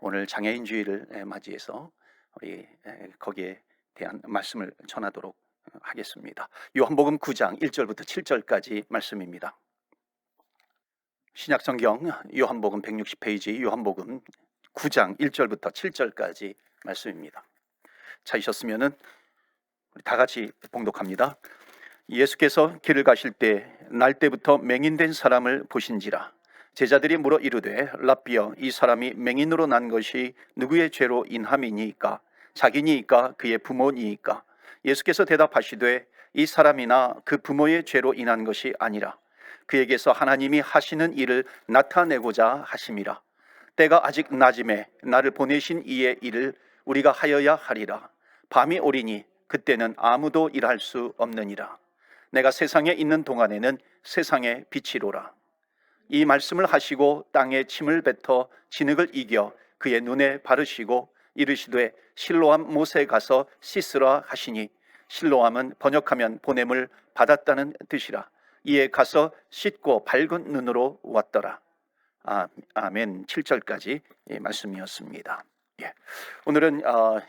오늘 장애인 주일을 맞이해서 우리 거기에 대한 말씀을 전하도록 하겠습니다. 요한복음 9장 1절부터 7절까지 말씀입니다. 신약성경 요한복음 160페이지 요한복음 9장 1절부터 7절까지 말씀입니다. 찾으셨으면은 우리 다 같이 봉독합니다. 예수께서 길을 가실 때 날때부터 맹인된 사람을 보신지라. 제자들이 물어 이르되 랍비여, 이 사람이 맹인으로 난 것이 누구의 죄로 인함이니이까? 자기니이까 그의 부모니이까? 예수께서 대답하시되 이 사람이나 그 부모의 죄로 인한 것이 아니라 그에게서 하나님이 하시는 일을 나타내고자 하심이라. 때가 아직 낮음에 나를 보내신 이의 일을 우리가 하여야 하리라. 밤이 오리니 그때는 아무도 일할 수 없느니라. 내가 세상에 있는 동안에는 세상의 빛이로라. 이 말씀을 하시고 땅에 침을 뱉어 진흙을 이겨 그의 눈에 바르시고 이르시되 실로암 못에 가서 씻으라 하시니, 실로암은 번역하면 보냄을 받았다는 뜻이라. 이에 가서 씻고 밝은 눈으로 왔더라. 아멘. 7절까지 말씀이었습니다. 오늘은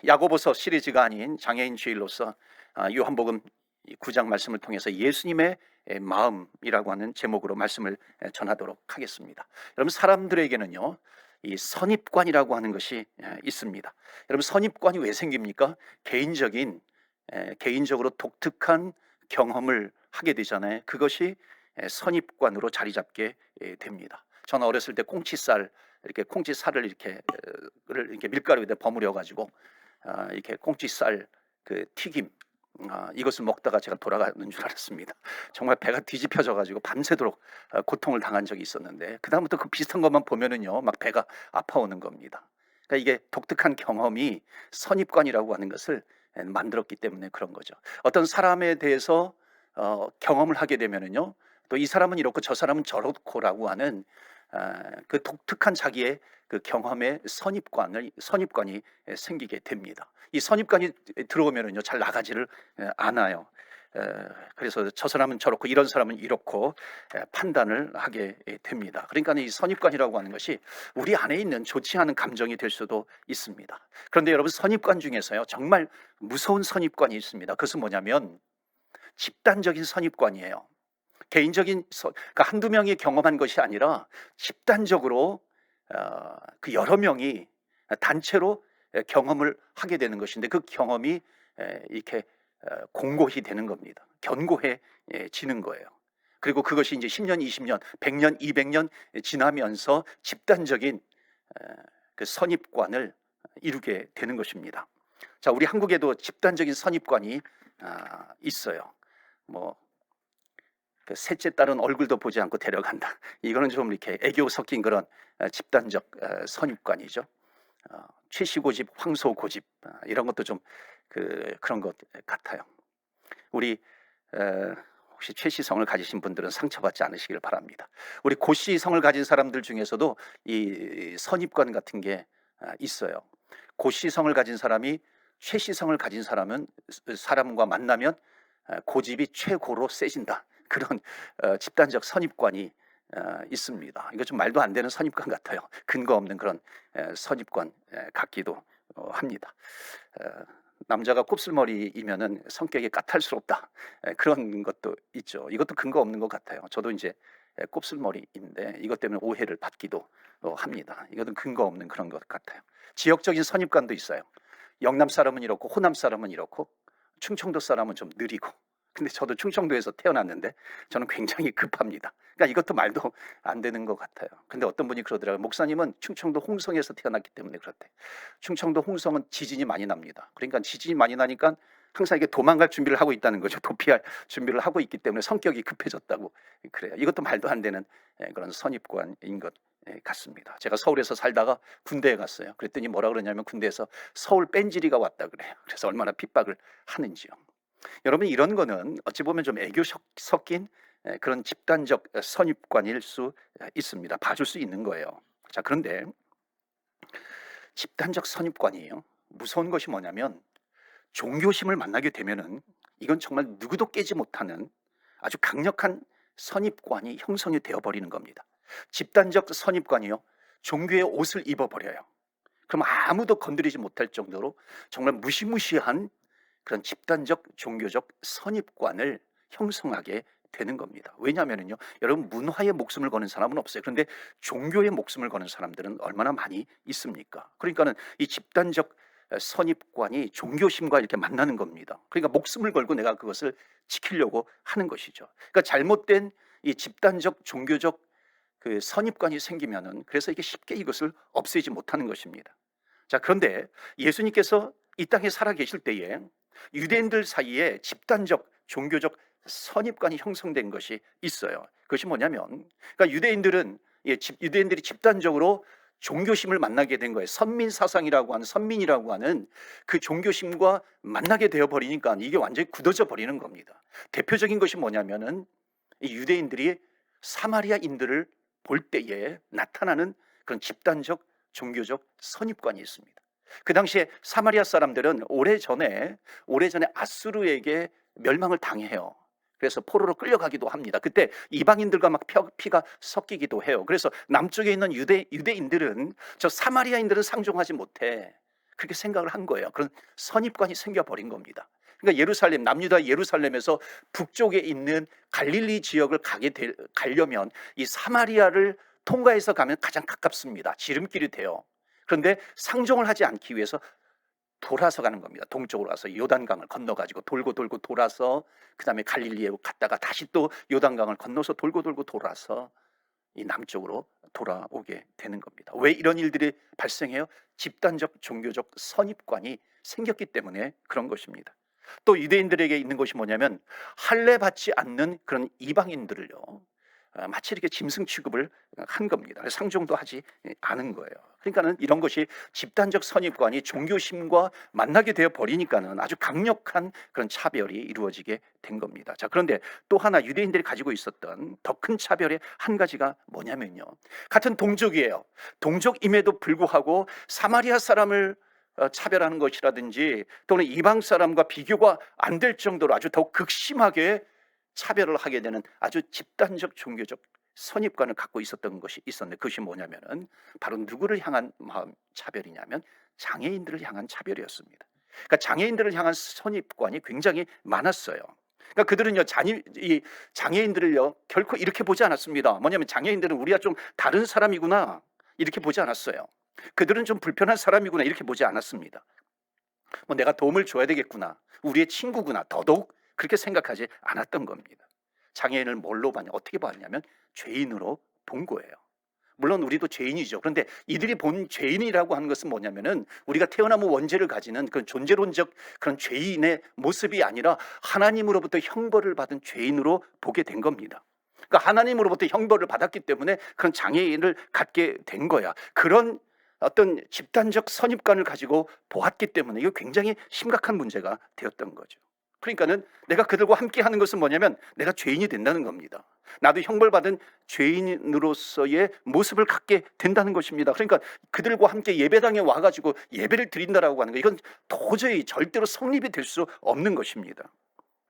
야고보서 시리즈가 아닌 장애인 주일로서 요한복음 9장 말씀을 통해서 예수님의 마음이라고 하는 제목으로 말씀을 전하도록 하겠습니다. 여러분, 사람들에게는요, 이 선입관이라고 하는 것이 있습니다. 여러분, 선입관이 왜 생깁니까? 개인적으로 독특한 경험을 하게 되잖아요. 그것이 선입관으로 자리 잡게 됩니다. 저는 어렸을 때 꽁치살을 이렇게 밀가루에다 버무려 가지고 이렇게 꽁치살 그 튀김, 이것을 먹다가 제가 돌아가는 줄 알았습니다. 정말 배가 뒤집혀져 가지고 밤새도록 고통을 당한 적이 있었는데, 그 다음부터 그 비슷한 것만 보면은요, 막 배가 아파오는 겁니다. 그러니까 이게 독특한 경험이 선입관이라고 하는 것을 만들었기 때문에 그런 거죠. 어떤 사람에 대해서 경험을 하게 되면은요, 또 이 사람은 이렇고 저 사람은 저렇고라고 하는 그 독특한 자기의 그 경험의 선입관이 생기게 됩니다. 이 선입관이 들어오면은요, 잘 나가지를 않아요. 그래서 저 사람은 저렇고 이런 사람은 이렇고 판단을 하게 됩니다. 그러니까 이 선입관이라고 하는 것이 우리 안에 있는 좋지 않은 감정이 될 수도 있습니다. 그런데 여러분, 선입관 중에서요, 정말 무서운 선입관이 있습니다. 그것은 뭐냐면 집단적인 선입관이에요. 그러니까 한두 명이 경험한 것이 아니라 집단적으로 그 여러 명이 단체로 경험을 하게 되는 것인데, 그 경험이 이렇게 공고히 되는 겁니다. 견고해지는 거예요. 그리고 그것이 이제 10년, 20년, 100년, 200년 지나면서 집단적인 그 선입관을 이루게 되는 것입니다. 자, 우리 한국에도 집단적인 선입관이 있어요. 그 셋째 딸은 얼굴도 보지 않고 데려간다. 이거는 좀 이렇게 애교 섞인 그런 집단적 선입관이죠. 최씨고집, 황소고집, 이런 것도 좀 그런 것 같아요. 우리 혹시 최씨성을 가지신 분들은 상처받지 않으시길 바랍니다. 우리 고씨성을 가진 사람들 중에서도 이 선입관 같은 게 있어요. 고씨성을 가진 사람이 최씨성을 가진 사람과 만나면 고집이 최고로 세진다. 그런 집단적 선입관이 있습니다. 이거 좀 말도 안 되는 선입관 같아요. 근거 없는 그런 선입관 같기도 합니다. 남자가 곱슬머리이면은 성격이 까탈스럽다, 그런 것도 있죠. 이것도 근거 없는 것 같아요. 저도 이제 곱슬머리인데 이것 때문에 오해를 받기도 합니다. 이것은 근거 없는 그런 것 같아요. 지역적인 선입관도 있어요. 영남 사람은 이렇고 호남 사람은 이렇고 충청도 사람은 좀 느리고, 근데 저도 충청도에서 태어났는데 저는 굉장히 급합니다. 그러니까 이것도 말도 안 되는 것 같아요. 근데 어떤 분이 그러더라고요. 목사님은 충청도 홍성에서 태어났기 때문에 그렇대. 충청도 홍성은 지진이 많이 납니다. 그러니까 지진이 많이 나니까 항상 이게 도망갈 준비를 하고 있다는 거죠. 도피할 준비를 하고 있기 때문에 성격이 급해졌다고 그래요. 이것도 말도 안 되는 그런 선입관인 것 같습니다. 제가 서울에서 살다가 군대에 갔어요. 그랬더니 뭐라 그러냐면 군대에서 서울 뺀질이가 왔다 그래요. 그래서 얼마나 핍박을 하는지요. 여러분, 이런 거는 어찌 보면 좀 애교 섞인 그런 집단적 선입관일 수 있습니다. 봐줄 수 있는 거예요. 자, 그런데 집단적 선입관이에요. 무서운 것이 뭐냐면 종교심을 만나게 되면은 이건 정말 누구도 깨지 못하는 아주 강력한 선입관이 형성이 되어버리는 겁니다. 집단적 선입관이요, 종교의 옷을 입어버려요. 그럼 아무도 건드리지 못할 정도로 정말 무시무시한 그런 집단적 종교적 선입관을 형성하게 되는 겁니다. 왜냐하면요, 여러분, 문화에 목숨을 거는 사람은 없어요. 그런데 종교에 목숨을 거는 사람들은 얼마나 많이 있습니까? 그러니까는 이 집단적 선입관이 종교심과 이렇게 만나는 겁니다. 그러니까 목숨을 걸고 내가 그것을 지키려고 하는 것이죠. 그러니까 잘못된 이 집단적 종교적 그 선입관이 생기면은, 그래서 이게 쉽게 이것을 없애지 못하는 것입니다. 자, 그런데 예수님께서 이 땅에 살아 계실 때에 유대인들 사이에 집단적 종교적 선입관이 형성된 것이 있어요. 그것이 뭐냐면, 그러니까 유대인들이 집단적으로 종교심을 만나게 된 거예요. 선민이라고 하는 그 종교심과 만나게 되어 버리니까 이게 완전히 굳어져 버리는 겁니다. 대표적인 것이 뭐냐면은, 이 유대인들이 사마리아인들을 볼 때에 나타나는 그런 집단적 종교적 선입관이 있습니다. 그 당시에 사마리아 사람들은 오래전에 아수르에게 멸망을 당해요. 그래서 포로로 끌려가기도 합니다. 그때 이방인들과 막 피가 섞이기도 해요. 그래서 남쪽에 있는 유대인들은 저 사마리아인들은 상종하지 못해, 그렇게 생각을 한 거예요. 그런 선입관이 생겨버린 겁니다. 그러니까 남유다 예루살렘에서 북쪽에 있는 갈릴리 지역을 가려면 이 사마리아를 통과해서 가면 가장 가깝습니다. 지름길이 돼요. 그런데 상종을 하지 않기 위해서 돌아서 가는 겁니다. 동쪽으로 가서 요단강을 건너가지고 돌고 돌아서 그 다음에 갈릴리에 갔다가 다시 또 요단강을 건너서 돌고 돌아서 이 남쪽으로 돌아오게 되는 겁니다. 왜 이런 일들이 발생해요? 집단적 종교적 선입관이 생겼기 때문에 그런 것입니다. 또 유대인들에게 있는 것이 뭐냐면, 할례 받지 않는 그런 이방인들을요, 마치 이렇게 짐승 취급을 한 겁니다. 상종도 하지 않은 거예요. 그러니까는 이런 것이 집단적 선입관이 종교심과 만나게 되어 버리니까는 아주 강력한 그런 차별이 이루어지게 된 겁니다. 자, 그런데 또 하나 유대인들이 가지고 있었던 더 큰 차별의 한 가지가 뭐냐면요, 같은 동족이에요. 동족임에도 불구하고 사마리아 사람을 차별하는 것이라든지 또는 이방 사람과 비교가 안 될 정도로 아주 더욱 극심하게 차별을 하게 되는 아주 집단적 종교적 선입관을 갖고 있었던 것이 있었는데, 그것이 뭐냐면은 바로 누구를 향한 마음 차별이냐면 장애인들을 향한 차별이었습니다. 그러니까 장애인들을 향한 선입관이 굉장히 많았어요. 그러니까 그들은요, 이 장애인들을요 결코 이렇게 보지 않았습니다. 뭐냐면 장애인들은 우리가 좀 다른 사람이구나 이렇게 보지 않았어요. 그들은 좀 불편한 사람이구나 이렇게 보지 않았습니다. 뭐 내가 도움을 줘야 되겠구나, 우리의 친구구나, 더더욱 그렇게 생각하지 않았던 겁니다. 장애인을 뭘로 봤냐, 어떻게 봤냐면 죄인으로 본 거예요. 물론 우리도 죄인이죠. 그런데 이들이 본 죄인이라고 하는 것은 뭐냐면은 우리가 태어나면 원죄를 가지는 그런 존재론적 그런 죄인의 모습이 아니라 하나님으로부터 형벌을 받은 죄인으로 보게 된 겁니다. 그러니까 하나님으로부터 형벌을 받았기 때문에 그런 장애인을 갖게 된 거야. 그런 어떤 집단적 선입관을 가지고 보았기 때문에 이거 굉장히 심각한 문제가 되었던 거죠. 그러니까는 내가 그들과 함께 하는 것은 뭐냐면 내가 죄인이 된다는 겁니다. 나도 형벌받은 죄인으로서의 모습을 갖게 된다는 것입니다. 그러니까 그들과 함께 예배당에 와가지고 예배를 드린다라고 하는 거, 이건 도저히 절대로 성립이 될 수 없는 것입니다.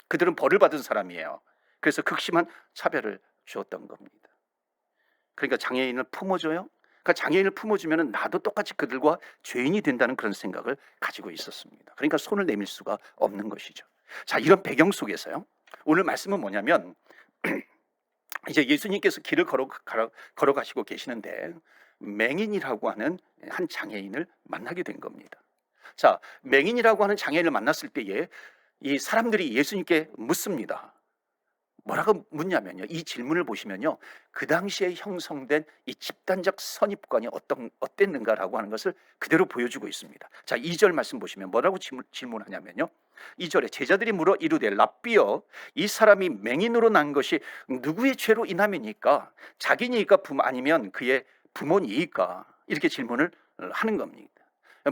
그들은 벌을 받은 사람이에요. 그래서 극심한 차별을 주었던 겁니다. 그러니까 장애인을 품어줘요. 그러니까 장애인을 품어주면 나도 똑같이 그들과 죄인이 된다는 그런 생각을 가지고 있었습니다. 그러니까 손을 내밀 수가 없는 것이죠. 자, 이런 배경 속에서요, 오늘 말씀은 뭐냐면 이제 예수님께서 길을 걸어가시고 계시는데 맹인이라고 하는 한 장애인을 만나게 된 겁니다. 자, 맹인이라고 하는 장애인을 만났을 때에 이 사람들이 예수님께 묻습니다. 뭐라고 묻냐면요, 이 질문을 보시면요, 그 당시에 형성된 이 집단적 선입관이 어땠는가라고 하는 것을 그대로 보여주고 있습니다. 자, 2절 말씀 보시면 뭐라고 질문하냐면요, 2절에 제자들이 물어 이르되 랍비여, 이 사람이 맹인으로 난 것이 누구의 죄로 인함이니까? 자기니까 아니면 그의 부모니까? 이렇게 질문을 하는 겁니다.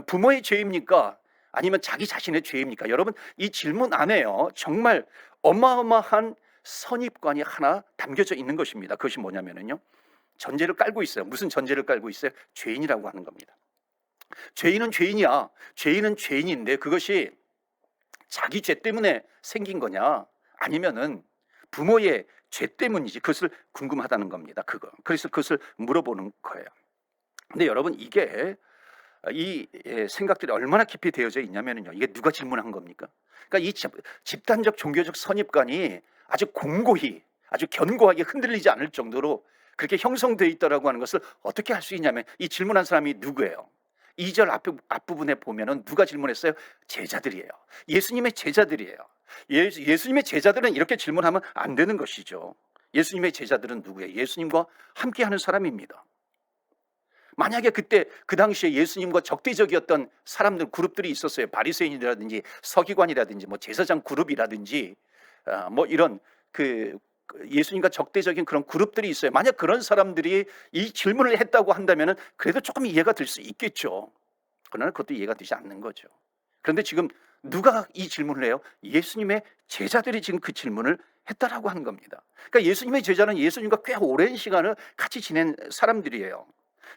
부모의 죄입니까? 아니면 자기 자신의 죄입니까? 여러분, 이 질문 안에요 정말 어마어마한 선입관이 하나 담겨져 있는 것입니다. 그것이 뭐냐면요, 전제를 깔고 있어요. 무슨 전제를 깔고 있어요? 죄인이라고 하는 겁니다. 죄인은 죄인이야. 죄인은 죄인인데 그것이 자기 죄 때문에 생긴 거냐, 아니면은 부모의 죄 때문이지, 그것을 궁금하다는 겁니다. 그래서 그것을 물어보는 거예요. 근데 여러분, 이게 이 생각들이 얼마나 깊이 되어져 있냐면요, 이게 누가 질문한 겁니까? 그러니까 이 집단적 종교적 선입관이 아주 공고히, 아주 견고하게 흔들리지 않을 정도로 그렇게 형성되어 있다라고 하는 것을 어떻게 할 수 있냐면, 이 질문한 사람이 누구예요? 2절 앞부분에 보면은 누가 질문했어요? 제자들이에요. 예수님의 제자들이에요. 예수님의 제자들은 이렇게 질문하면 안 되는 것이죠. 예수님의 제자들은 누구예요? 예수님과 함께하는 사람입니다. 만약에 그때 그 당시에 예수님과 적대적이었던 사람들 그룹들이 있었어요. 바리새인이라든지 서기관이라든지 뭐 제사장 그룹이라든지 뭐 이런 그 예수님과 적대적인 그런 그룹들이 있어요. 만약 그런 사람들이 이 질문을 했다고 한다면은 그래도 조금 이해가 될 수 있겠죠. 그러나 그것도 이해가 되지 않는 거죠. 그런데 지금 누가 이 질문을 해요? 예수님의 제자들이 지금 그 질문을 했다라고 하는 겁니다. 그러니까 예수님의 제자는 예수님과 꽤 오랜 시간을 같이 지낸 사람들이에요.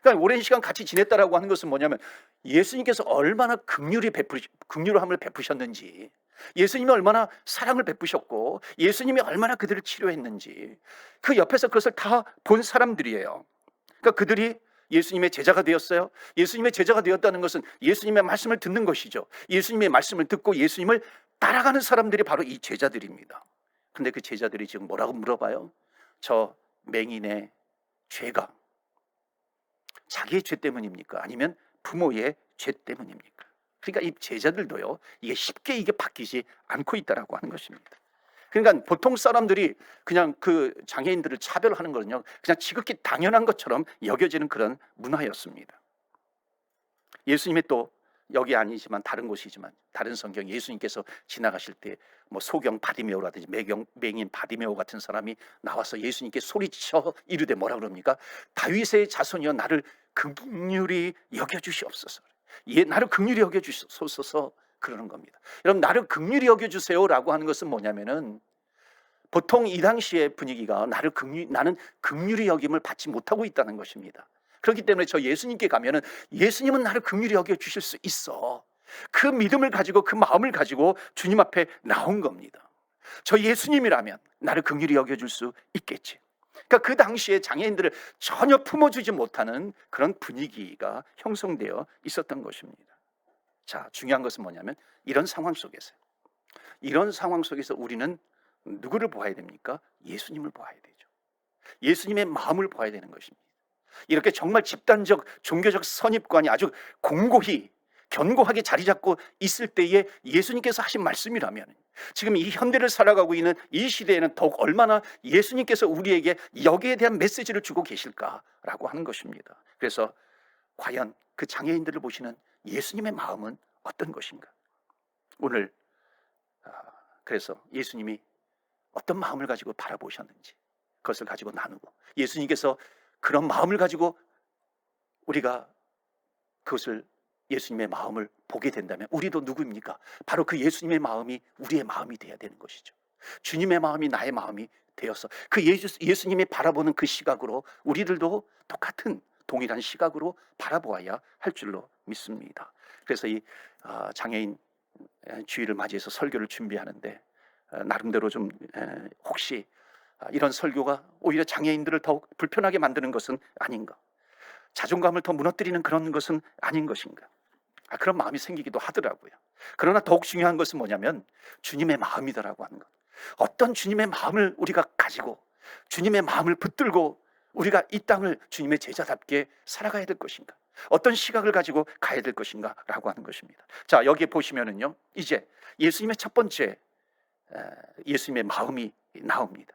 그러니까 오랜 시간 같이 지냈다라고 하는 것은 뭐냐면, 예수님께서 얼마나 긍휼함을 베푸셨는지, 예수님이 얼마나 사랑을 베푸셨고, 예수님이 얼마나 그들을 치료했는지 그 옆에서 그것을 다 본 사람들이에요. 그러니까 그들이 예수님의 제자가 되었어요. 예수님의 제자가 되었다는 것은 예수님의 말씀을 듣는 것이죠. 예수님의 말씀을 듣고 예수님을 따라가는 사람들이 바로 이 제자들입니다. 근데 그 제자들이 지금 뭐라고 물어봐요? 저 맹인의 죄가 자기의 죄 때문입니까? 아니면 부모의 죄 때문입니까? 그러니까 이 제자들도요, 이게 쉽게 이게 바뀌지 않고 있다라고 하는 것입니다. 그러니까 보통 사람들이 그냥 그 장애인들을 차별하는 거는요, 그냥 지극히 당연한 것처럼 여겨지는 그런 문화였습니다. 예수님이 또 여기 아니지만 다른 곳이지만 다른 성경, 예수님께서 지나가실 때 뭐 소경 바디메오라든지 맹인 바디메오 같은 사람이 나와서 예수님께 소리쳐 이르되 뭐라 그럽니까? 다윗의 자손이여 나를 긍휼히 여겨주시옵소서. 나를 긍휼히 여겨주소서 그러는 겁니다. 여러분, 나를 긍휼히 여겨주세요라고 하는 것은 뭐냐면은, 보통 이 당시의 분위기가 나는 긍휼히 여김을 받지 못하고 있다는 것입니다. 그렇기 때문에 저 예수님께 가면은 예수님은 나를 긍휼히 여겨주실 수 있어, 그 믿음을 가지고 그 마음을 가지고 주님 앞에 나온 겁니다. 저 예수님이라면 나를 긍휼히 여겨줄 수 있겠지. 그러니까 그 당시에 장애인들을 전혀 품어주지 못하는 그런 분위기가 형성되어 있었던 것입니다. 자, 중요한 것은 뭐냐면, 이런 상황 속에서 우리는 누구를 보아야 됩니까? 예수님을 보아야 되죠. 예수님의 마음을 보아야 되는 것입니다. 이렇게 정말 집단적 종교적 선입관이 아주 공고히 견고하게 자리 잡고 있을 때에 예수님께서 하신 말씀이라면, 지금 이 현대를 살아가고 있는 이 시대에는 더욱 얼마나 예수님께서 우리에게 여기에 대한 메시지를 주고 계실까라고 하는 것입니다. 그래서 과연 그 장애인들을 보시는 예수님의 마음은 어떤 것인가? 오늘 그래서 예수님이 어떤 마음을 가지고 바라보셨는지 그것을 가지고 나누고, 예수님께서 그런 마음을 가지고 우리가 그것을 예수님의 마음을 보게 된다면 우리도 누구입니까? 바로 그 예수님의 마음이 우리의 마음이 되어야 되는 것이죠. 주님의 마음이 나의 마음이 되어서 그 예수님이 바라보는 그 시각으로 우리들도 똑같은 동일한 시각으로 바라보아야 할 줄로 믿습니다. 그래서 이 장애인 주일을 맞이해서 설교를 준비하는데 나름대로 좀 혹시 이런 설교가 오히려 장애인들을 더욱 불편하게 만드는 것은 아닌가, 자존감을 더 무너뜨리는 그런 것은 아닌 것인가, 그런 마음이 생기기도 하더라고요. 그러나 더욱 중요한 것은 뭐냐면 주님의 마음이더라고 하는 것. 어떤 주님의 마음을 우리가 가지고 주님의 마음을 붙들고 우리가 이 땅을 주님의 제자답게 살아가야 될 것인가, 어떤 시각을 가지고 가야 될 것인가 라고 하는 것입니다. 자, 여기에 보시면은요, 이제 예수님의 첫 번째 예수님의 마음이 나옵니다.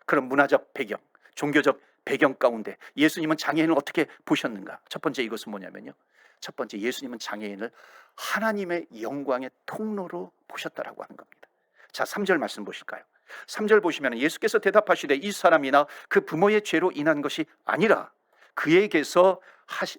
그런 문화적 배경, 종교적 배경 가운데 예수님은 장애인을 어떻게 보셨는가? 첫 번째 이것은 뭐냐면요, 첫 번째 예수님은 장애인을 하나님의 영광의 통로로 보셨다라고 하는 겁니다. 자, 3절 말씀 보실까요? 3절 보시면 예수께서 대답하시되 이 사람이나 그 부모의 죄로 인한 것이 아니라 그에게서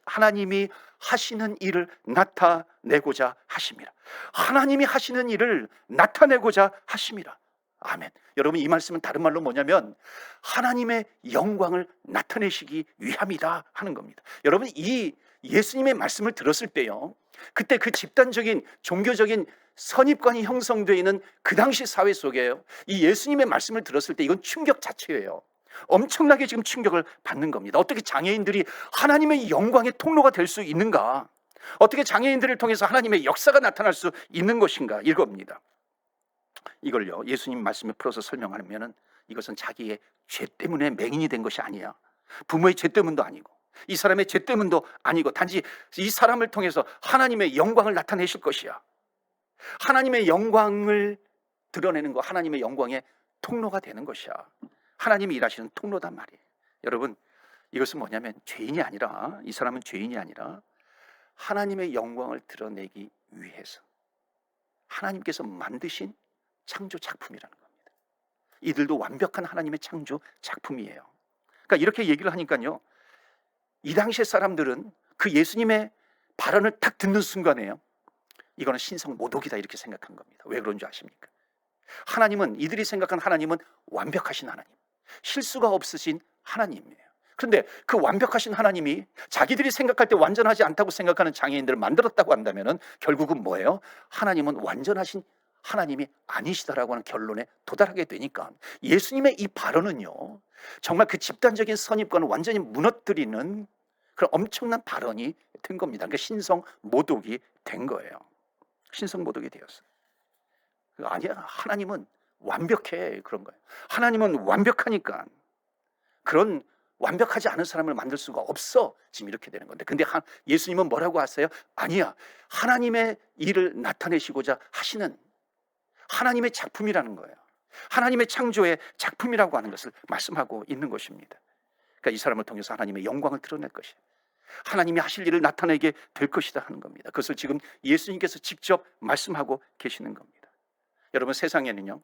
하나님이 하시는 일을 나타내고자 하심이라. 하나님이 하시는 일을 나타내고자 하심이라. 아멘. 여러분, 이 말씀은 다른 말로 뭐냐면 하나님의 영광을 나타내시기 위함이다 하는 겁니다. 여러분, 이 예수님의 말씀을 들었을 때요, 그때 그 집단적인 종교적인 선입관이 형성되어 있는 그 당시 사회 속에요, 이 예수님의 말씀을 들었을 때 이건 충격 자체예요. 엄청나게 지금 충격을 받는 겁니다. 어떻게 장애인들이 하나님의 영광의 통로가 될 수 있는가? 어떻게 장애인들을 통해서 하나님의 역사가 나타날 수 있는 것인가? 이겁니다. 이걸요, 예수님 말씀에 풀어서 설명하면은 이것은 자기의 죄 때문에 맹인이 된 것이 아니야. 부모의 죄 때문도 아니고 이 사람의 죄 때문도 아니고 단지 이 사람을 통해서 하나님의 영광을 나타내실 것이야. 하나님의 영광을 드러내는 거, 하나님의 영광의 통로가 되는 것이야. 하나님이 일하시는 통로단 말이에요. 여러분, 이것은 뭐냐면 죄인이 아니라, 이 사람은 죄인이 아니라 하나님의 영광을 드러내기 위해서 하나님께서 만드신 창조 작품이라는 겁니다. 이들도 완벽한 하나님의 창조 작품이에요. 그러니까 이렇게 얘기를 하니까요, 이 당시의 사람들은 그 예수님의 발언을 딱 듣는 순간에요, 이거는 신성 모독이다 이렇게 생각한 겁니다. 왜 그런 줄 아십니까? 하나님은, 이들이 생각한 하나님은 완벽하신 하나님, 실수가 없으신 하나님이에요. 그런데 그 완벽하신 하나님이 자기들이 생각할 때 완전하지 않다고 생각하는 장애인들을 만들었다고 한다면 결국은 뭐예요? 하나님은 완전하신 하나님이 아니시다라고 하는 결론에 도달하게 되니까 예수님의 이 발언은요, 정말 그 집단적인 선입관을 완전히 무너뜨리는 그런 엄청난 발언이 된 겁니다. 그러니까 신성 모독이 된 거예요. 신성 모독이 되었어요. 아니야, 하나님은 완벽해, 그런 거예요. 하나님은 완벽하니까 그런 완벽하지 않은 사람을 만들 수가 없어. 지금 이렇게 되는 건데, 근데 예수님은 뭐라고 하세요? 아니야, 하나님의 일을 나타내시고자 하시는 하나님의 작품이라는 거예요. 하나님의 창조의 작품이라고 하는 것을 말씀하고 있는 것입니다. 그러니까 이 사람을 통해서 하나님의 영광을 드러낼 것이에요. 하나님이 하실 일을 나타내게 될 것이다 하는 겁니다. 그것을 지금 예수님께서 직접 말씀하고 계시는 겁니다. 여러분, 세상에는요,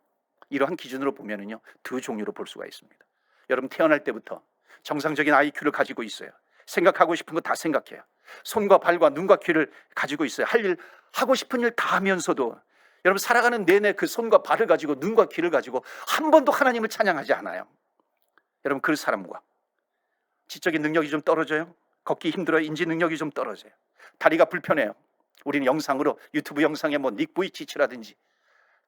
이러한 기준으로 보면은요, 두 종류로 볼 수가 있습니다. 여러분, 태어날 때부터 정상적인 IQ를 가지고 있어요. 생각하고 싶은 거 다 생각해요. 손과 발과 눈과 귀를 가지고 있어요. 할 일, 하고 싶은 일 다 하면서도 여러분, 살아가는 내내 그 손과 발을 가지고 눈과 귀를 가지고 한 번도 하나님을 찬양하지 않아요. 여러분, 그 사람과 지적인 능력이 좀 떨어져요. 걷기 힘들어요. 인지 능력이 좀 떨어져요. 다리가 불편해요. 우리는 영상으로, 유튜브 영상에 뭐 닉 부이치치라든지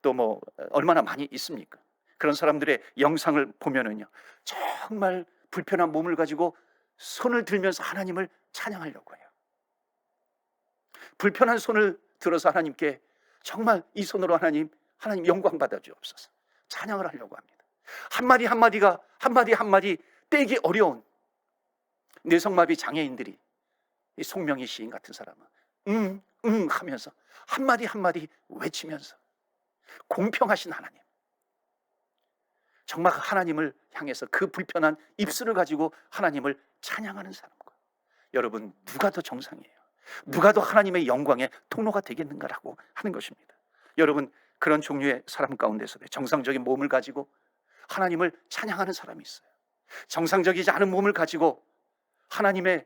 또 뭐 얼마나 많이 있습니까? 그런 사람들의 영상을 보면은요, 정말 불편한 몸을 가지고 손을 들면서 하나님을 찬양하려고 해요. 불편한 손을 들어서 하나님께 정말 이 손으로 하나님 영광 받아 주옵소서, 찬양을 하려고 합니다. 한마디 한마디 떼기 어려운 뇌성마비 장애인들이, 이 송명희 시인 같은 사람은 하면서 한마디 외치면서 공평하신 하나님, 정말 하나님을 향해서 그 불편한 입술을 가지고 하나님을 찬양하는 사람과, 여러분, 누가 더 정상이에요? 누가 더 하나님의 영광의 통로가 되겠는가라고 하는 것입니다. 여러분, 그런 종류의 사람 가운데서 정상적인 몸을 가지고 하나님을 찬양하는 사람이 있어요. 정상적이지 않은 몸을 가지고 하나님께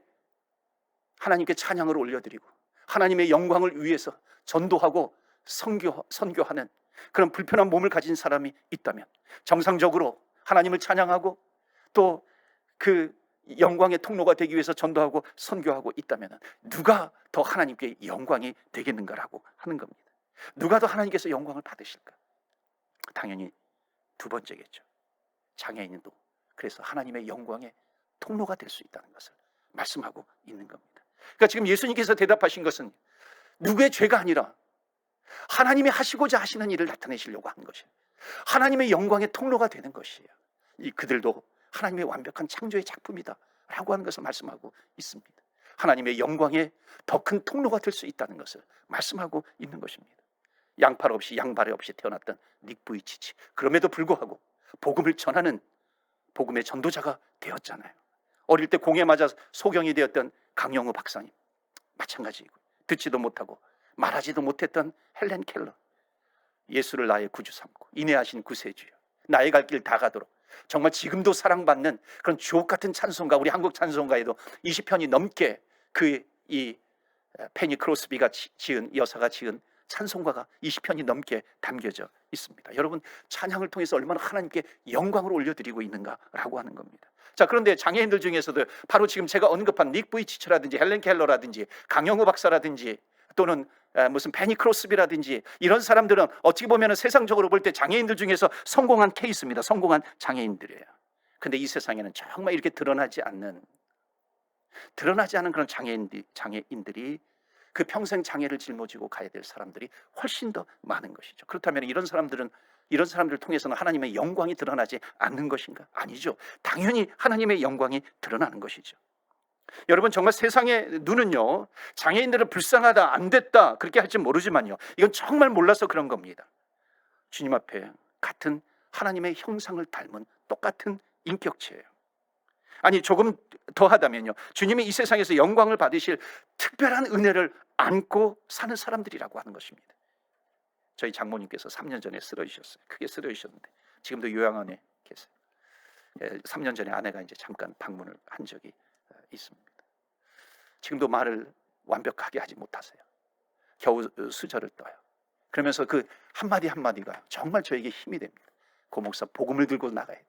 찬양을 올려드리고 하나님의 영광을 위해서 전도하고 선교하는 그런 불편한 몸을 가진 사람이 있다면, 정상적으로 하나님을 찬양하고 또 그 영광의 통로가 되기 위해서 전도하고 선교하고 있다면 누가 더 하나님께 영광이 되겠는가라고 하는 겁니다. 누가 더 하나님께서 영광을 받으실까? 당연히 두 번째겠죠. 장애인도 그래서 하나님의 영광의 통로가 될 수 있다는 것을 말씀하고 있는 겁니다. 그러니까 지금 예수님께서 대답하신 것은 누구의 죄가 아니라 하나님이 하시고자 하시는 일을 나타내시려고 하는 것이에요. 하나님의 영광의 통로가 되는 것이에요. 그들도 하나님의 완벽한 창조의 작품이다 라고 하는 것을 말씀하고 있습니다. 하나님의 영광의 더 큰 통로가 될 수 있다는 것을 말씀하고 있는 것입니다. 양팔 없이 양발이 없이 태어났던 닉 부이치치, 그럼에도 불구하고 복음을 전하는 복음의 전도자가 되었잖아요. 어릴 때 공에 맞아 소경이 되었던 강영우 박사님, 마찬가지이고, 듣지도 못하고 말하지도 못했던 헬렌 켈러, 예수를 나의 구주 삼고 인내하신 구세주여, 나의 갈 길 다 가도록, 정말 지금도 사랑받는 그런 주옥 같은 찬송가, 우리 한국 찬송가에도 20편이 넘게 이 페니 크로스비가 지은, 여사가 지은 찬송가가 20편이 넘게 담겨져 있습니다. 여러분, 찬양을 통해서 얼마나 하나님께 영광을 올려드리고 있는가라고 하는 겁니다. 자, 그런데 장애인들 중에서도 바로 지금 제가 언급한 닉 부이치처라든지 헬렌 켈러라든지 강영우 박사라든지 또는 무슨 페니 크로스비라든지 이런 사람들은 어떻게 보면 세상적으로 볼 때 장애인들 중에서 성공한 케이스입니다. 성공한 장애인들이에요. 근데 이 세상에는 정말 이렇게 드러나지 않는 그런 장애인들이 그 평생 장애를 짊어지고 가야 될 사람들이 훨씬 더 많은 것이죠. 그렇다면 이런 사람들을 통해서는 하나님의 영광이 드러나지 않는 것인가? 아니죠. 당연히 하나님의 영광이 드러나는 것이죠. 여러분, 정말 세상의 눈은요, 장애인들은 불쌍하다, 안 됐다 그렇게 할지 모르지만요, 이건 정말 몰라서 그런 겁니다. 주님 앞에 같은 하나님의 형상을 닮은 똑같은 인격체예요. 아니, 조금 더 하다면요, 주님이 이 세상에서 영광을 받으실 특별한 은혜를 안고 사는 사람들이라고 하는 것입니다. 저희 장모님께서 3년 전에 쓰러지셨어요. 크게 쓰러지셨는데 지금도 요양원에 계세요. 3년 전에 아내가 이제 잠깐 방문을 한 적이 있습니다. 지금도 말을 완벽하게 하지 못하세요. 겨우 수저를 떠요. 그러면서 그 한마디 한마디가 정말 저에게 힘이 됩니다. 고 목사, 복음을 들고 나가야 돼.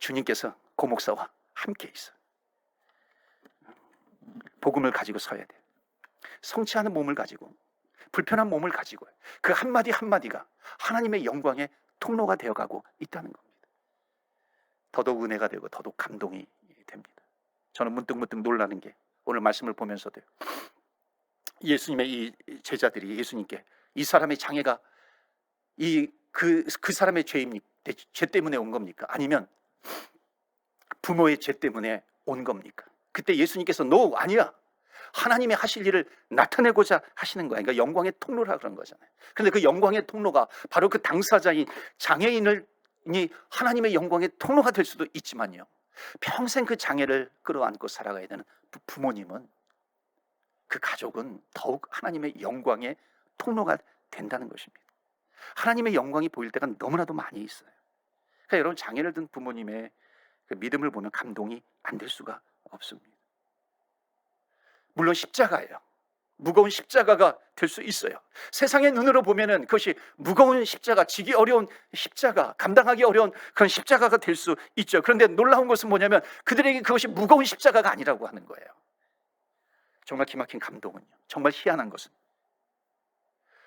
주님께서 고 목사와 함께 있어. 복음을 가지고 서야 돼. 성취하는 몸을 가지고, 불편한 몸을 가지고 그 한마디 한마디가 하나님의 영광의 통로가 되어가고 있다는 겁니다. 더더욱 은혜가 되고 더더욱 감동이 됩니다. 저는 문득 놀라는 게, 오늘 말씀을 보면서도 예수님의 이 제자들이 예수님께 이 사람의 장애가 그 사람의 죄 때문에 온 겁니까? 아니면 부모의 죄 때문에 온 겁니까? 그때 예수님께서 너 아니야, 하나님의 하실 일을 나타내고자 하시는 거야. 그러니까 영광의 통로라 그런 거잖아요. 그런데 그 영광의 통로가 바로 그 당사자인 장애인이 하나님의 영광의 통로가 될 수도 있지만요, 평생 그 장애를 끌어안고 살아가야 되는 부모님은, 그 가족은 더욱 하나님의 영광의 통로가 된다는 것입니다. 하나님의 영광이 보일 때가 너무나도 많이 있어요. 그러니까 여러분, 장애를 든 부모님의 그 믿음을 보면 감동이 안 될 수가 없습니다. 물론 십자가예요. 무거운 십자가가 될 수 있어요. 세상의 눈으로 보면은 그것이 무거운 십자가, 지기 어려운 십자가, 감당하기 어려운 그런 십자가가 될 수 있죠. 그런데 놀라운 것은 뭐냐면 그들에게 그것이 무거운 십자가가 아니라고 하는 거예요. 정말 기막힌 감동은요, 정말 희한한 것은,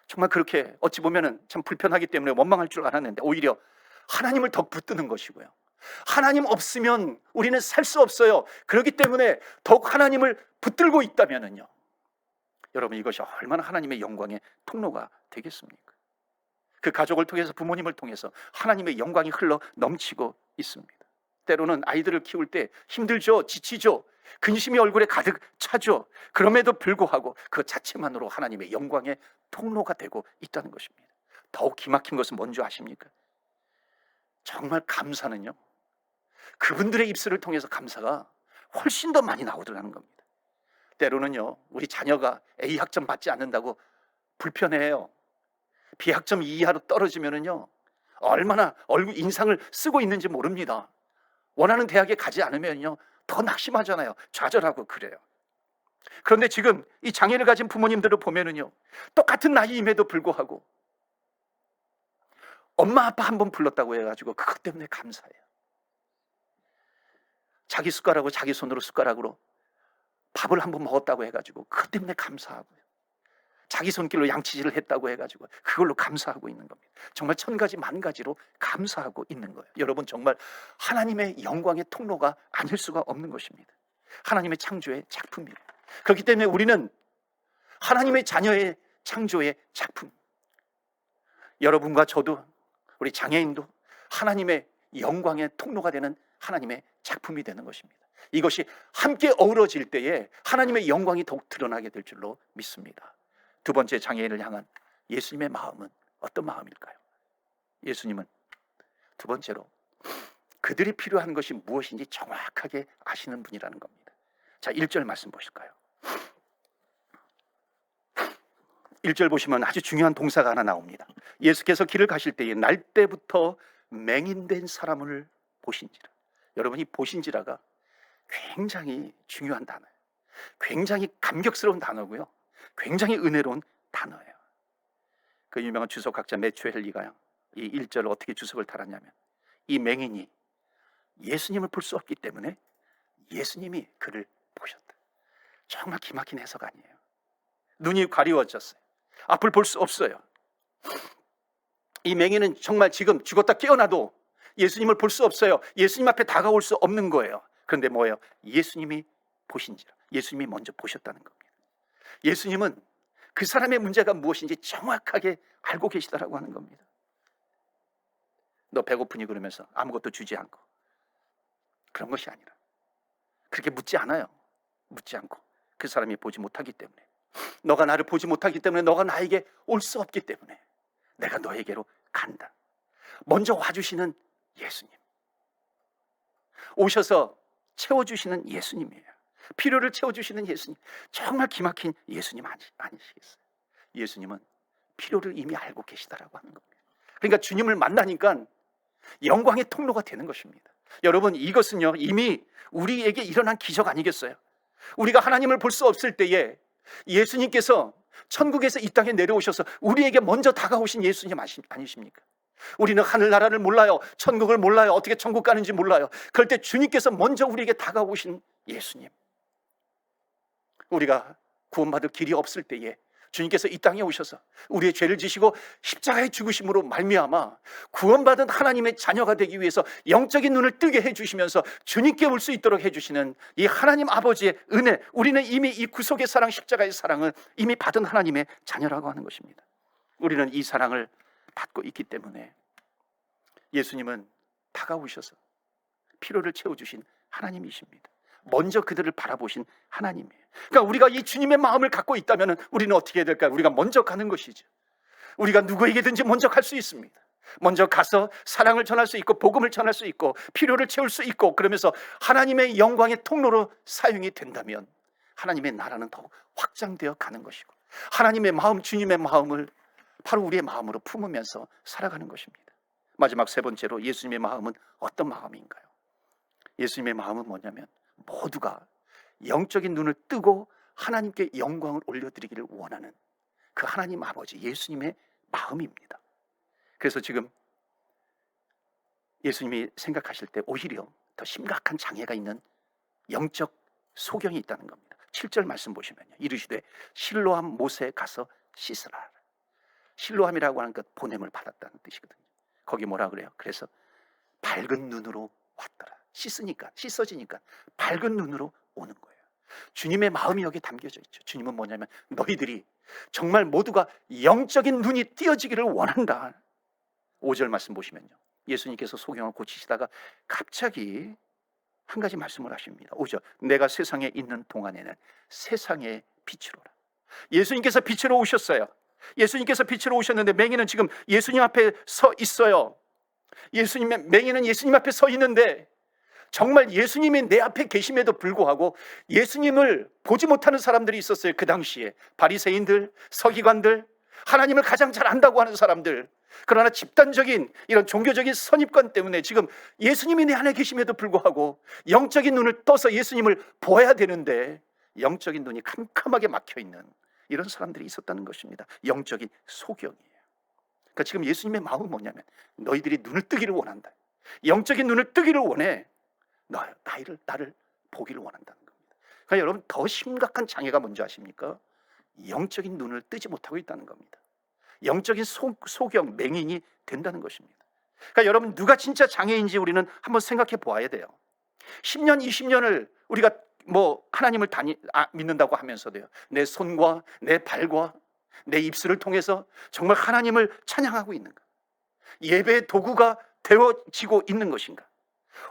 정말 그렇게 어찌 보면은 참 불편하기 때문에 원망할 줄 알았는데 오히려 하나님을 더 붙드는 것이고요, 하나님 없으면 우리는 살 수 없어요. 그렇기 때문에 더욱 하나님을 붙들고 있다면은요, 여러분, 이것이 얼마나 하나님의 영광의 통로가 되겠습니까? 그 가족을 통해서, 부모님을 통해서 하나님의 영광이 흘러 넘치고 있습니다. 때로는 아이들을 키울 때 힘들죠, 지치죠, 근심이 얼굴에 가득 차죠. 그럼에도 불구하고 그 자체만으로 하나님의 영광의 통로가 되고 있다는 것입니다. 더욱 기막힌 것은 뭔지 아십니까? 정말 감사는요, 그분들의 입술을 통해서 감사가 훨씬 더 많이 나오더라는 겁니다. 때로는요, 우리 자녀가 A학점 받지 않는다고 불편해해요. B학점 이하로 떨어지면은요, 얼마나 얼굴 인상을 쓰고 있는지 모릅니다. 원하는 대학에 가지 않으면요, 더 낙심하잖아요. 좌절하고 그래요. 그런데 지금 이 장애를 가진 부모님들을 보면은요, 똑같은 나이임에도 불구하고 엄마 아빠 한 번 불렀다고 해가지고 그것 때문에 감사해요. 자기 숟가락으로, 자기 손으로 숟가락으로 밥을 한 번 먹었다고 해가지고 그것 때문에 감사하고요, 자기 손길로 양치질을 했다고 해가지고 그걸로 감사하고 있는 겁니다. 정말 천 가지 만 가지로 감사하고 있는 거예요. 여러분, 정말 하나님의 영광의 통로가 아닐 수가 없는 것입니다. 하나님의 창조의 작품이에요. 그렇기 때문에 우리는 하나님의 자녀의 창조의 작품, 여러분과 저도, 우리 장애인도 하나님의 영광의 통로가 되는 하나님의 작품이 되는 것입니다. 이것이 함께 어우러질 때에 하나님의 영광이 더욱 드러나게 될 줄로 믿습니다. 두 번째, 장애인을 향한 예수님의 마음은 어떤 마음일까요? 예수님은 두 번째로 그들이 필요한 것이 무엇인지 정확하게 아시는 분이라는 겁니다. 자, 1절 말씀 보실까요? 1절 보시면 아주 중요한 동사가 하나 나옵니다. 예수께서 길을 가실 때에 날 때부터 맹인된 사람을 보신지라. 여러분, 이 보신지라가 굉장히 중요한 단어예요. 굉장히 감격스러운 단어고요, 굉장히 은혜로운 단어예요. 그 유명한 주석학자 매튜 헨리가 이 1절을 어떻게 주석을 달았냐면, 이 맹인이 예수님을 볼 수 없기 때문에 예수님이 그를 보셨다. 정말 기막힌 해석 아니에요. 눈이 가리워졌어요. 앞을 볼 수 없어요. 이 맹인은 정말 지금 죽었다 깨어나도 예수님을 볼 수 없어요. 예수님 앞에 다가올 수 없는 거예요. 그런데 뭐예요? 예수님이 보신지라. 예수님이 먼저 보셨다는 겁니다. 예수님은 그 사람의 문제가 무엇인지 정확하게 알고 계시다라고 하는 겁니다. 너 배고프니 그러면서 아무것도 주지 않고, 그런 것이 아니라, 그렇게 묻지 않아요. 묻지 않고, 그 사람이 보지 못하기 때문에, 너가 나를 보지 못하기 때문에, 너가 나에게 올 수 없기 때문에 내가 너에게로 간다. 먼저 와주시는 예수님, 오셔서 채워주시는 예수님이에요. 필요를 채워주시는 예수님, 정말 기막힌 예수님 아니시겠어요? 예수님은 필요를 이미 알고 계시다라고 하는 겁니다. 그러니까 주님을 만나니까 영광의 통로가 되는 것입니다. 여러분, 이것은요 이미 우리에게 일어난 기적 아니겠어요? 우리가 하나님을 볼 수 없을 때에 예수님께서 천국에서 이 땅에 내려오셔서 우리에게 먼저 다가오신 예수님 아니십니까? 우리는 하늘나라를 몰라요, 천국을 몰라요, 어떻게 천국 가는지 몰라요. 그럴 때 주님께서 먼저 우리에게 다가오신 예수님, 우리가 구원받을 길이 없을 때에 주님께서 이 땅에 오셔서 우리의 죄를 지시고 십자가의 죽으심으로 말미암아 구원받은 하나님의 자녀가 되기 위해서 영적인 눈을 뜨게 해주시면서 주님께 올 수 있도록 해주시는 이 하나님 아버지의 은혜, 우리는 이미 이 구속의 사랑, 십자가의 사랑을 이미 받은 하나님의 자녀라고 하는 것입니다. 우리는 이 사랑을 받고 있기 때문에 예수님은 다가오셔서 필요를 채워주신 하나님이십니다. 먼저 그들을 바라보신 하나님이에요. 그러니까 우리가 이 주님의 마음을 갖고 있다면 우리는 어떻게 해야 될까요? 우리가 먼저 가는 것이죠. 우리가 누구에게든지 먼저 갈 수 있습니다. 먼저 가서 사랑을 전할 수 있고 복음을 전할 수 있고 필요를 채울 수 있고, 그러면서 하나님의 영광의 통로로 사용이 된다면 하나님의 나라는 더욱 확장되어 가는 것이고, 하나님의 마음, 주님의 마음을 바로 우리의 마음으로 품으면서 살아가는 것입니다. 마지막 세 번째로, 예수님의 마음은 어떤 마음인가요? 예수님의 마음은 뭐냐면 모두가 영적인 눈을 뜨고 하나님께 영광을 올려드리기를 원하는 그 하나님 아버지 예수님의 마음입니다. 그래서 지금 예수님이 생각하실 때 오히려 더 심각한 장애가 있는 영적 소경이 있다는 겁니다. 7절 말씀 보시면요, 이르시되 실로암 못에 가서 씻으라. 실로암이라고 하는 것, 보냄을 받았다는 뜻이거든요. 거기 뭐라 그래요? 그래서 밝은 눈으로 왔더라. 씻어지니까 밝은 눈으로 오는 거예요. 주님의 마음이 여기에 담겨져 있죠. 주님은 뭐냐면 너희들이 정말 모두가 영적인 눈이 띄어지기를 원한다. 5절 말씀 보시면요, 예수님께서 소경을 고치시다가 갑자기 한 가지 말씀을 하십니다. 5절, 내가 세상에 있는 동안에는 세상의 빛으로라. 예수님께서 빛으로 오셨어요. 예수님께서 빛으로 오셨는데 맹인은 지금 예수님 앞에 서 있어요. 맹인은 예수님 앞에 서 있는데 정말 예수님이 내 앞에 계심에도 불구하고 예수님을 보지 못하는 사람들이 있었어요. 그 당시에 바리새인들, 서기관들, 하나님을 가장 잘 안다고 하는 사람들. 그러나 집단적인 이런 종교적인 선입관 때문에 지금 예수님이 내 안에 계심에도 불구하고 영적인 눈을 떠서 예수님을 보아야 되는데 영적인 눈이 캄캄하게 막혀있는 이런 사람들이 있었다는 것입니다. 영적인 소경이에요. 그러니까 지금 예수님의 마음은 뭐냐면 너희들이 눈을 뜨기를 원한다. 영적인 눈을 뜨기를 원해. 나를 보기를 원한다는 겁니다. 그러니까 여러분, 더 심각한 장애가 뭔지 아십니까? 영적인 눈을 뜨지 못하고 있다는 겁니다. 영적인 소경, 맹인이 된다는 것입니다. 그러니까 여러분, 누가 진짜 장애인지 우리는 한번 생각해 보아야 돼요. 10년, 20년을 우리가 하나님을 믿는다고 하면서도요, 내 손과 내 발과 내 입술을 통해서 정말 하나님을 찬양하고 있는가? 예배의 도구가 되어지고 있는 것인가?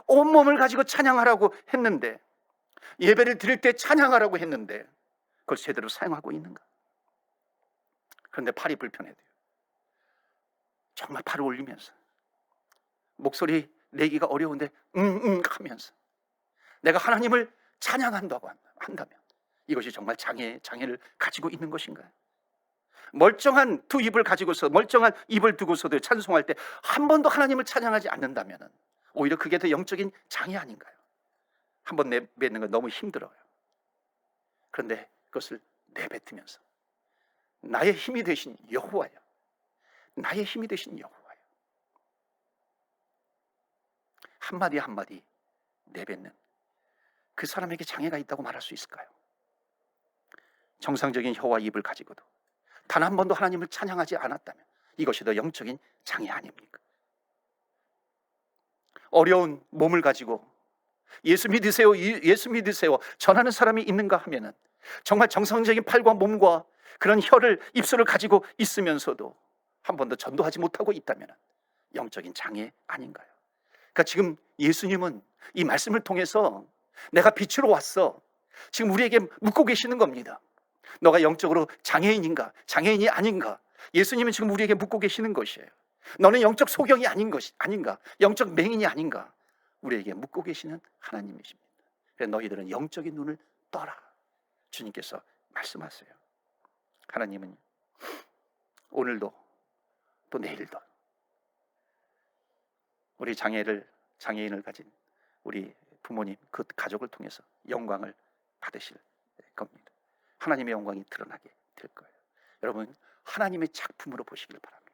온몸을 가지고 찬양하라고 했는데, 예배를 드릴 때 찬양하라고 했는데 그걸 제대로 사용하고 있는가? 그런데 팔이 불편해요. 정말 팔을 올리면서 목소리 내기가 어려운데 하면서 내가 하나님을 찬양한다고 한다면 이것이 정말 장애를 가지고 있는 것인가요? 멀쩡한 두 입을 가지고서, 멀쩡한 입을 두고서도 찬송할 때 한 번도 하나님을 찬양하지 않는다면 오히려 그게 더 영적인 장애 아닌가요? 한 번 내뱉는 건 너무 힘들어요. 그런데 그것을 내뱉으면서 나의 힘이 되신 여호와여, 나의 힘이 되신 여호와여, 한마디 한마디 내뱉는 그 사람에게 장애가 있다고 말할 수 있을까요? 정상적인 혀와 입을 가지고도 단 한 번도 하나님을 찬양하지 않았다면 이것이 더 영적인 장애 아닙니까? 어려운 몸을 가지고 예수 믿으세요, 예수 믿으세요 전하는 사람이 있는가 하면은 정말 정상적인 팔과 몸과 그런 혀를 입술을 가지고 있으면서도 한 번도 전도하지 못하고 있다면 영적인 장애 아닌가요? 그러니까 지금 예수님은 이 말씀을 통해서 내가 빛으로 왔어, 지금 우리에게 묻고 계시는 겁니다. 너가 영적으로 장애인인가 장애인이 아닌가? 예수님은 지금 우리에게 묻고 계시는 것이에요. 너는 영적 소경이 아닌가? 영적 맹인이 아닌가? 우리에게 묻고 계시는 하나님이십니다. 그래서 너희들은 영적인 눈을 떠라, 주님께서 말씀하세요. 하나님은 오늘도 또 내일도 우리 장애인을 가진 우리 부모님, 그 가족을 통해서 영광을 받으실 겁니다. 하나님의 영광이 드러나게 될 거예요. 여러분, 하나님의 작품으로 보시길 바랍니다.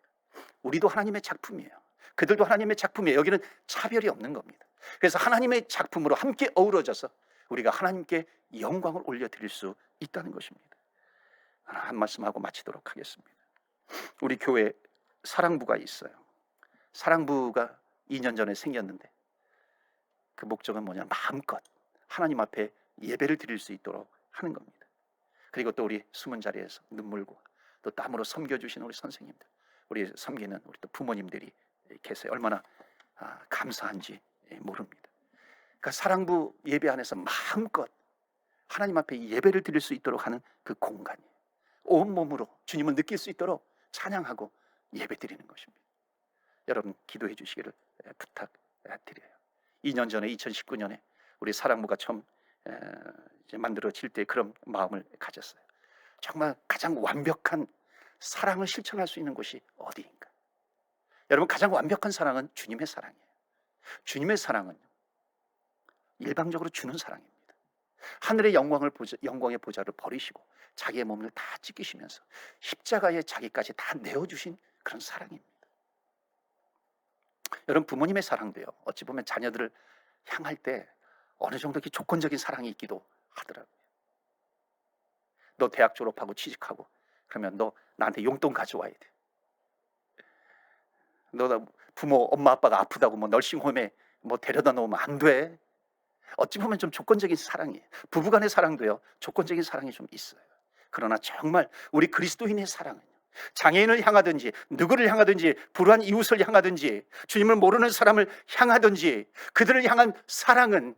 우리도 하나님의 작품이에요. 그들도 하나님의 작품이에요. 여기는 차별이 없는 겁니다. 그래서 하나님의 작품으로 함께 어우러져서 우리가 하나님께 영광을 올려드릴 수 있다는 것입니다. 한 말씀하고 마치도록 하겠습니다. 우리 교회에 사랑부가 있어요. 사랑부가 2년 전에 생겼는데 그 목적은 뭐냐, 마음껏 하나님 앞에 예배를 드릴 수 있도록 하는 겁니다. 그리고 또 우리 숨은 자리에서 눈물과 또 땀으로 섬겨주시는 우리 선생님들, 우리 섬기는 우리 또 부모님들이 계세요. 얼마나 감사한지 모릅니다. 그러니까 사랑부 예배 안에서 마음껏 하나님 앞에 예배를 드릴 수 있도록 하는 그 공간이에요. 온몸으로 주님을 느낄 수 있도록 찬양하고 예배 드리는 것입니다. 여러분, 기도해 주시기를 부탁드려요. 2년 전에 2019년에 우리 사랑부가 처음 이제 만들어질 때 그런 마음을 가졌어요. 정말 가장 완벽한 사랑을 실천할 수 있는 곳이 어디인가? 여러분, 가장 완벽한 사랑은 주님의 사랑이에요. 주님의 사랑은 일방적으로 주는 사랑입니다. 하늘의 영광의 보좌를 버리시고 자기의 몸을 다 찢기시면서 십자가에 자기까지 다 내어주신 그런 사랑입니다. 여러분, 부모님의 사랑도요, 어찌 보면 자녀들을 향할 때 어느 정도 이렇게 조건적인 사랑이 있기도 하더라고요. 너 대학 졸업하고 취직하고 그러면 너 나한테 용돈 가져와야 돼. 너 부모 엄마 아빠가 아프다고 뭐 널싱홈에 뭐 데려다 놓으면 안 돼. 어찌 보면 좀 조건적인 사랑이에요. 부부간의 사랑도요, 조건적인 사랑이 좀 있어요. 그러나 정말 우리 그리스도인의 사랑은요, 장애인을 향하든지 누구를 향하든지 불우한 이웃을 향하든지 주님을 모르는 사람을 향하든지 그들을 향한 사랑은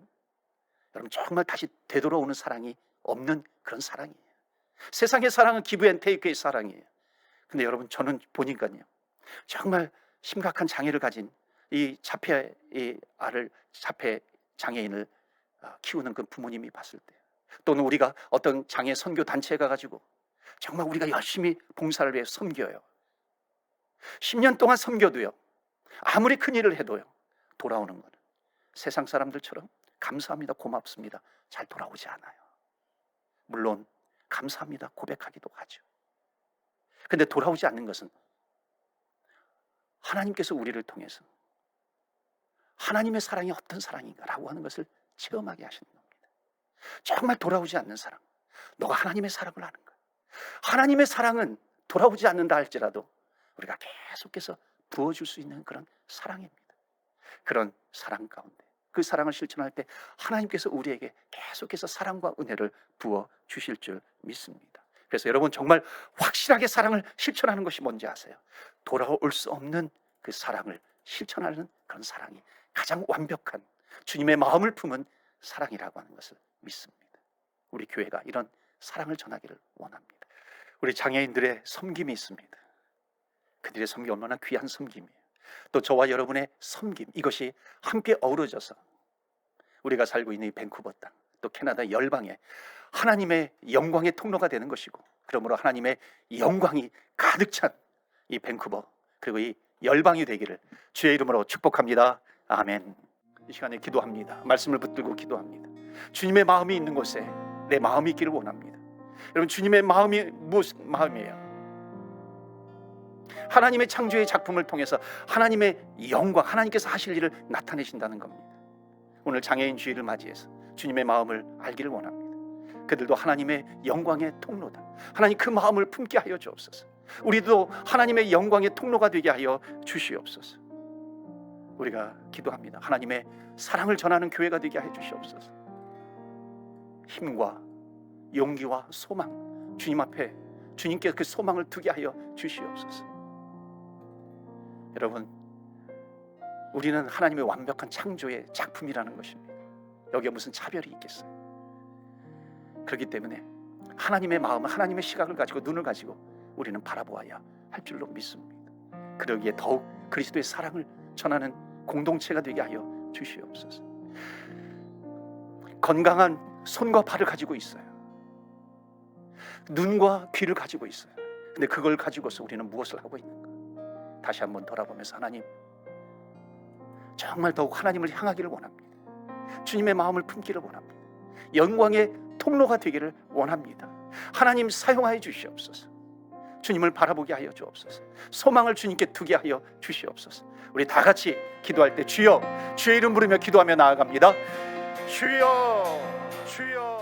여러분 정말 다시 되돌아오는 사랑이 없는 그런 사랑이에요. 세상의 사랑은 기브 앤 테이크의 사랑이에요. 근데 여러분, 저는 보니까요, 정말 심각한 장애를 가진 이 자폐 장애인을 키우는 그 부모님이 봤을 때, 또는 우리가 어떤 장애 선교 단체에 가가지고 정말 우리가 열심히 봉사를 위해 섬겨요. 10년 동안 섬겨도요, 아무리 큰 일을 해도요, 돌아오는 거는 세상 사람들처럼 감사합니다, 고맙습니다, 잘 돌아오지 않아요. 물론 감사합니다 고백하기도 하죠. 근데 돌아오지 않는 것은 하나님께서 우리를 통해서 하나님의 사랑이 어떤 사랑인가라고 하는 것을 체험하게 하시는 겁니다. 정말 돌아오지 않는 사랑, 너가 하나님의 사랑을 아는 거야. 하나님의 사랑은 돌아오지 않는다 할지라도 우리가 계속해서 부어줄 수 있는 그런 사랑입니다. 그런 사랑 가운데 그 사랑을 실천할 때 하나님께서 우리에게 계속해서 사랑과 은혜를 부어 주실 줄 믿습니다. 그래서 여러분, 정말 확실하게 사랑을 실천하는 것이 뭔지 아세요? 돌아올 수 없는 그 사랑을 실천하는 그런 사랑이 가장 완벽한 주님의 마음을 품은 사랑이라고 하는 것을 믿습니다. 우리 교회가 이런 사랑을 전하기를 원합니다. 우리 장애인들의 섬김이 있습니다. 그들의 섬김이 얼마나 귀한 섬김이에요. 또 저와 여러분의 섬김, 이것이 함께 어우러져서 우리가 살고 있는 이 밴쿠버 땅, 또 캐나다 열방에 하나님의 영광의 통로가 되는 것이고, 그러므로 하나님의 영광이 가득 찬 이 밴쿠버, 그리고 이 열방이 되기를 주의 이름으로 축복합니다. 아멘. 이 시간에 기도합니다. 말씀을 붙들고 기도합니다. 주님의 마음이 있는 곳에 내 마음이 있기를 원합니다. 여러분, 주님의 마음이 무슨 마음이에요? 하나님의 창조의 작품을 통해서 하나님의 영광, 하나님께서 하실 일을 나타내신다는 겁니다. 오늘 장애인 주일을 맞이해서 주님의 마음을 알기를 원합니다. 그들도 하나님의 영광의 통로다. 하나님, 그 마음을 품게 하여 주옵소서. 우리도 하나님의 영광의 통로가 되게 하여 주시옵소서. 우리가 기도합니다. 하나님의 사랑을 전하는 교회가 되게 하여 주시옵소서. 힘과 용기와 소망, 주님 앞에 주님께 그 소망을 두게 하여 주시옵소서. 여러분, 우리는 하나님의 완벽한 창조의 작품이라는 것입니다. 여기에 무슨 차별이 있겠어요? 그렇기 때문에 하나님의 마음, 하나님의 시각을 가지고, 눈을 가지고 우리는 바라보아야 할 줄로 믿습니다. 그러기에 더욱 그리스도의 사랑을 전하는 공동체가 되게 하여 주시옵소서. 건강한 손과 발을 가지고 있어요. 눈과 귀를 가지고 있어요. 근데 그걸 가지고서 우리는 무엇을 하고 있는가? 다시 한번 돌아보면서 하나님, 정말 더욱 하나님을 향하기를 원합니다. 주님의 마음을 품기를 원합니다. 영광의 통로가 되기를 원합니다. 하나님, 사용하여 주시옵소서. 주님을 바라보게 하여 주옵소서. 소망을 주님께 두게 하여 주시옵소서. 우리 다 같이 기도할 때 주여, 주의 이름 부르며 기도하며 나아갑니다. 주여, 주여.